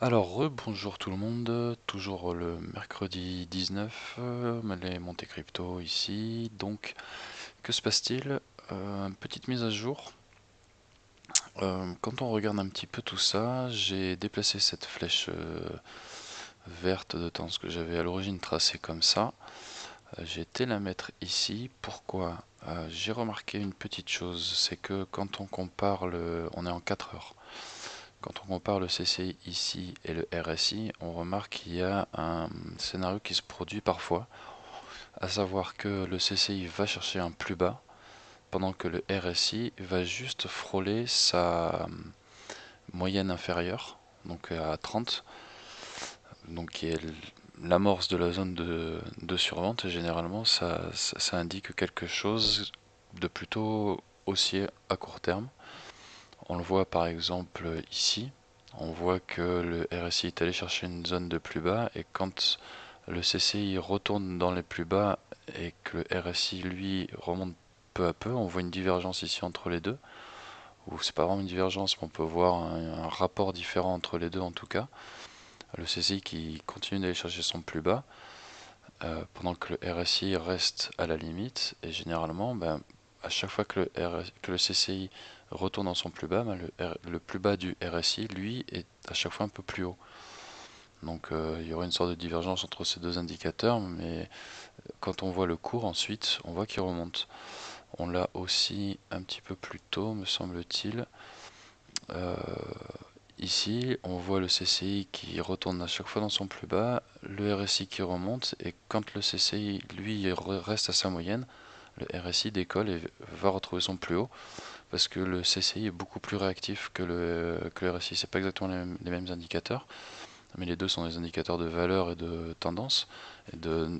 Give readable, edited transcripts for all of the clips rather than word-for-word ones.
Alors, rebonjour tout le monde, toujours le mercredi 19, les Monte Crypto ici. Donc, que se passe-t-il? Petite mise à jour. Quand on regarde un petit peu tout ça, j'ai déplacé cette flèche verte de temps, ce que j'avais à l'origine tracé comme ça. J'ai été la mettre ici. Pourquoi? J'ai remarqué une petite chose, c'est que quand on compare on est en 4 heures. Quand on compare le CCI ici et le RSI, on remarque qu'il y a un scénario qui se produit parfois, à savoir que le CCI va chercher un plus bas, pendant que le RSI va juste frôler sa moyenne inférieure, donc à 30, donc qui est l'amorce de la zone de survente, et généralement ça indique quelque chose de plutôt haussier à court terme. On le voit par exemple ici, on voit que le RSI est allé chercher une zone de plus bas, et quand le CCI retourne dans les plus bas et que le RSI lui remonte peu à peu, on voit une divergence ici entre les deux, ou c'est pas vraiment une divergence, mais on peut voir un rapport différent entre les deux en tout cas. Le CCI qui continue d'aller chercher son plus bas, pendant que le RSI reste à la limite, et généralement, à chaque fois que le CCI retourne dans son plus bas, le plus bas du RSI, lui, est à chaque fois un peu plus haut. Donc il y aura une sorte de divergence entre ces deux indicateurs, mais quand on voit le cours ensuite, on voit qu'il remonte. On l'a aussi un petit peu plus tôt, me semble-t-il. Euh, Ici, on voit le CCI qui retourne à chaque fois dans son plus bas, le RSI qui remonte, et quand le CCI, lui, reste à sa moyenne, le RSI décolle et va retrouver son plus haut, parce que le CCI est beaucoup plus réactif que le RSI. C'est pas exactement les mêmes indicateurs, mais les deux sont des indicateurs de valeur et de tendance, et de-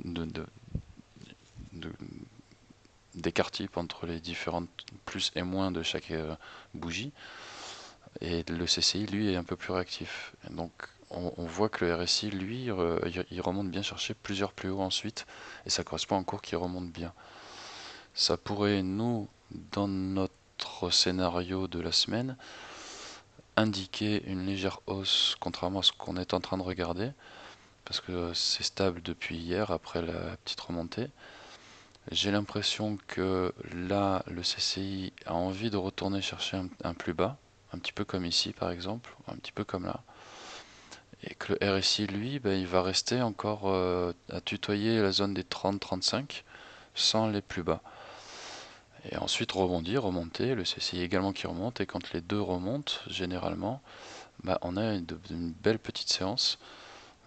d'écart type entre les différentes plus et moins de chaque bougie. Et le CCI, lui, est un peu plus réactif. Et donc, on voit que le RSI, lui, il remonte bien chercher plusieurs plus hauts ensuite, et ça correspond à un cours qui remonte bien. Ça pourrait, nous, dans notre scénario de la semaine, indiquer une légère hausse, contrairement à ce qu'on est en train de regarder, parce que c'est stable depuis hier, après la petite remontée. J'ai l'impression que là, le CCI a envie de retourner chercher un plus bas, un petit peu comme ici par exemple, un petit peu comme là. Et que le RSI, lui, il va rester encore à tutoyer la zone des 30-35 sans les plus bas. Et ensuite rebondir, remonter, le CCI également qui remonte, et quand les deux remontent, généralement, on a une belle petite séance.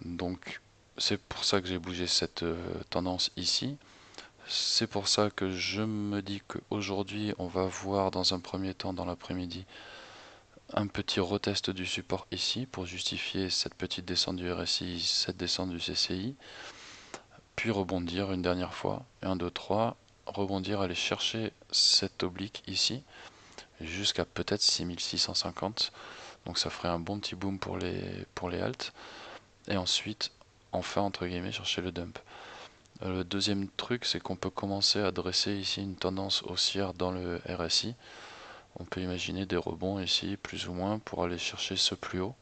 Donc c'est pour ça que j'ai bougé cette tendance ici. C'est pour ça que je me dis qu'aujourd'hui, on va voir dans un premier temps, dans l'après-midi, un petit retest du support ici pour justifier cette petite descente du RSI, cette descente du CCI, puis rebondir une dernière fois, 1, 2, 3, rebondir, aller chercher cette oblique ici, jusqu'à peut-être 6650, donc ça ferait un bon petit boom pour les halts, et ensuite, enfin, entre guillemets, chercher le dump. Le deuxième truc, c'est qu'on peut commencer à dresser ici une tendance haussière dans le RSI. On peut imaginer des rebonds ici, plus ou moins, pour aller chercher ce plus haut,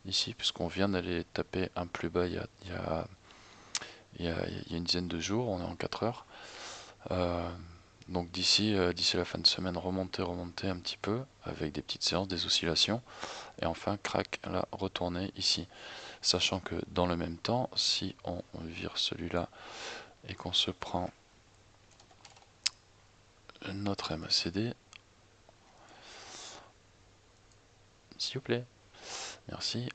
ici, puisqu'on vient d'aller taper un plus bas il y a une dizaine de jours, on est en 4 heures. Euh, donc d'ici la fin de semaine, remonter un petit peu, avec des petites séances, des oscillations, et enfin, crac, là, retourner ici. Sachant que dans le même temps, si on vire celui-là et qu'on se prend notre MACD, s'il vous plaît, merci,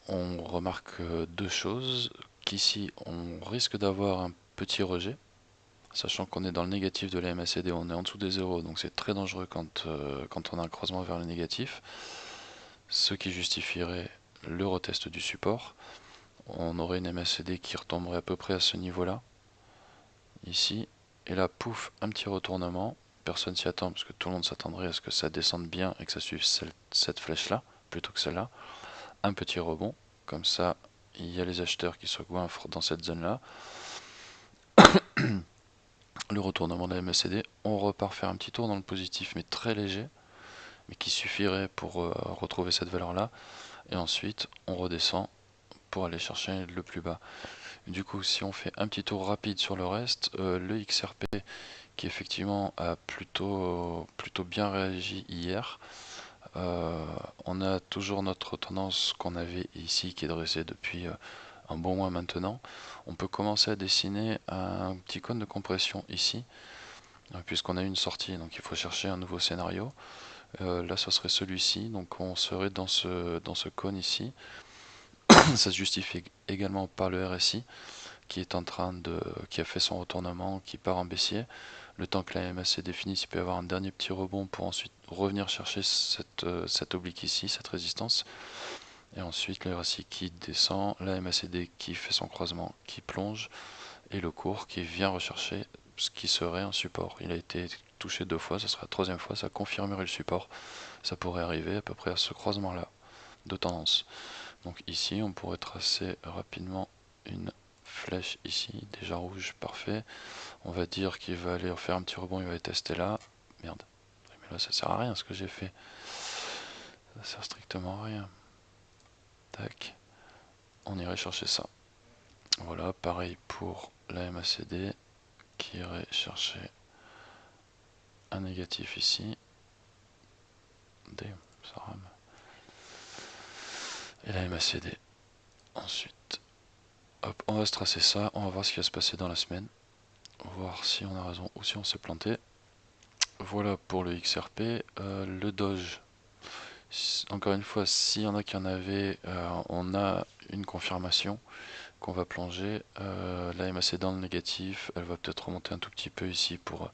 on remarque deux choses, qu'ici on risque d'avoir un petit rejet, sachant qu'on est dans le négatif de la MACD, on est en dessous des zéros, donc c'est très dangereux quand on a un croisement vers le négatif, ce qui justifierait le retest du support. On aurait une MACD qui retomberait à peu près à ce niveau-là, ici, et là, pouf, un petit retournement. Personne s'y attend parce que tout le monde s'attendrait à ce que ça descende bien et que ça suive cette flèche-là plutôt que celle-là. Un petit rebond, comme ça, il y a les acheteurs qui se goinfrent dans cette zone-là. Le retournement de la MACD, on repart faire un petit tour dans le positif, mais très léger, mais qui suffirait pour retrouver cette valeur-là. Et ensuite, on redescend pour aller chercher le plus bas. Du coup, si on fait un petit tour rapide sur le reste, le XRP qui effectivement a plutôt bien réagi hier. On a toujours notre tendance qu'on avait ici qui est dressée depuis un bon mois maintenant. On peut commencer à dessiner un petit cône de compression ici, puisqu'on a une sortie, donc il faut chercher un nouveau scénario. Là, ce serait celui-ci, donc on serait dans ce cône ici. Ça se justifie également par le RSI qui est qui a fait son retournement, qui part en baissier. Le temps que la MACD finisse, il peut y avoir un dernier petit rebond pour ensuite revenir chercher cette oblique ici, cette résistance. Et ensuite le RSI qui descend, la MACD qui fait son croisement, qui plonge, et le cours qui vient rechercher ce qui serait un support. Il a été touché 2 fois, ça sera la troisième fois, ça confirmerait le support. Ça pourrait arriver à peu près à ce croisement-là de tendance. Donc ici, on pourrait tracer rapidement une flèche ici, déjà rouge, parfait. On va dire qu'il va aller faire un petit rebond, il va aller tester là. Merde. Mais là, ça sert à rien ce que j'ai fait. Ça sert strictement à rien. Tac. On irait chercher ça. Voilà, pareil pour la MACD qui irait chercher un négatif ici. D, ça rame. Et la MACD. Ensuite, hop, on va se tracer ça. On va voir ce qui va se passer dans la semaine. Voir si on a raison ou si on s'est planté. Voilà pour le XRP. Le Doge. Encore une fois, s'il y en a qui en avaient, on a une confirmation qu'on va plonger. La MAC dans le négatif, elle va peut-être remonter un tout petit peu ici pour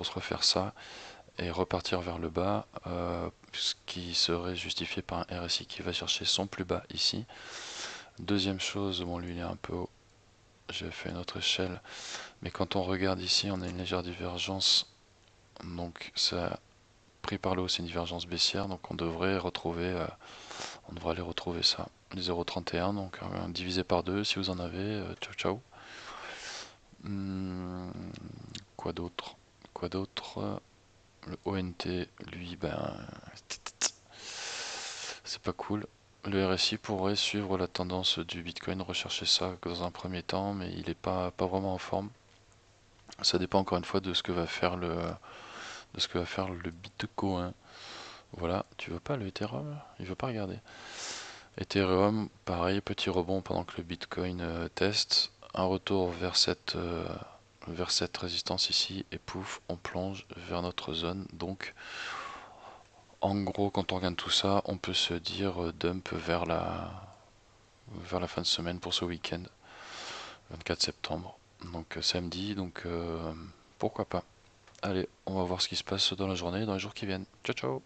se refaire ça et repartir vers le bas, ce qui serait justifié par un RSI qui va chercher son plus bas ici. Deuxième chose, bon lui il est un peu haut, j'ai fait une autre échelle, mais quand on regarde ici, on a une légère divergence, donc ça pris par le haut, c'est une divergence baissière, donc on devrait aller retrouver ça. Les 0,31, donc divisé par 2 si vous en avez. Ciao ciao. Quoi d'autre? Quoi d'autre? Le ONT, lui, ben, c'est pas cool. Le RSI pourrait suivre la tendance du Bitcoin, rechercher ça dans un premier temps, mais il n'est pas vraiment en forme. Ça dépend encore une fois de ce que va faire le Bitcoin. Voilà, tu veux pas le Ethereum? Il veut pas regarder. Ethereum, pareil, petit rebond pendant que le Bitcoin teste. Un retour vers cette résistance ici, et pouf, on plonge vers notre zone. Donc, en gros, quand on regarde tout ça, on peut se dire dump vers la fin de semaine pour ce week-end, 24 septembre. Donc samedi, donc pourquoi pas. Allez, on va voir ce qui se passe dans la journée, dans les jours qui viennent. Ciao ciao!